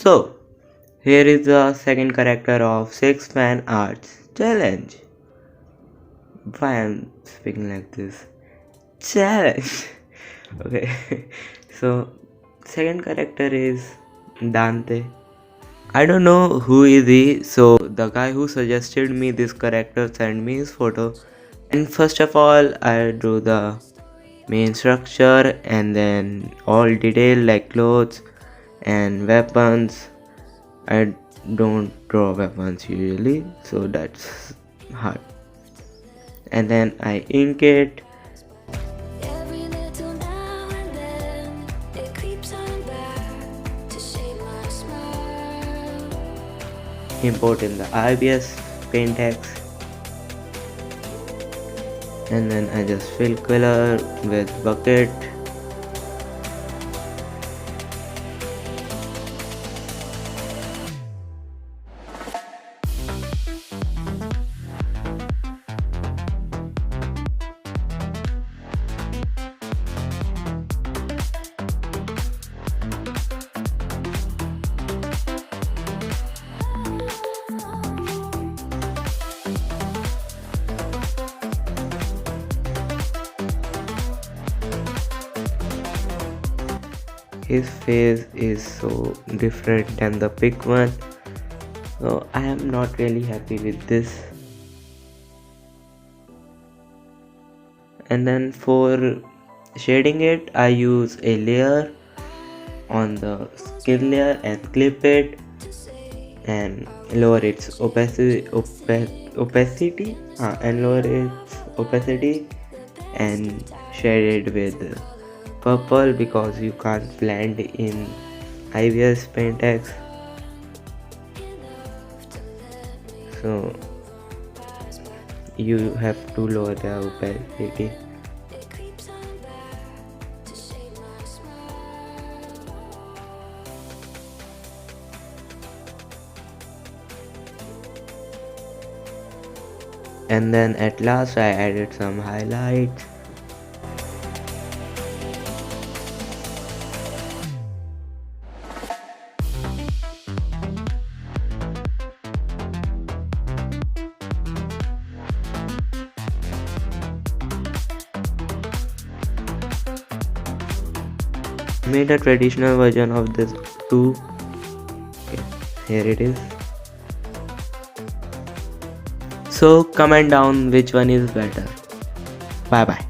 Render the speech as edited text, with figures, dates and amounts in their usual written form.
So, here is the second character of 6 fan arts challenge. Why I'm speaking like this? Challenge! Okay, so second character is Dante. I don't know who is he, so the guy who suggested me this character sent me his photo. And first of all, I drew the main structure and then all detail like clothes and weapons. I don't draw weapons usually, so that's hard. And then I ink it. Every little now and then it creeps on back to shape my smile. Import in the IBS Paintex, and then I just fill color with bucket. His face is so different than the pic one, so I am not really happy with this. And then for shading it, I use a layer on the skin layer and clip it and lower its opacity and shade it with purple because you can't blend in IBS Paintex. So you have to lower the opacity. It creeps on back to shape my smile. And then at last I added some highlights. Made a traditional version of this too. Okay, here it is. So comment down which one is better. Bye bye.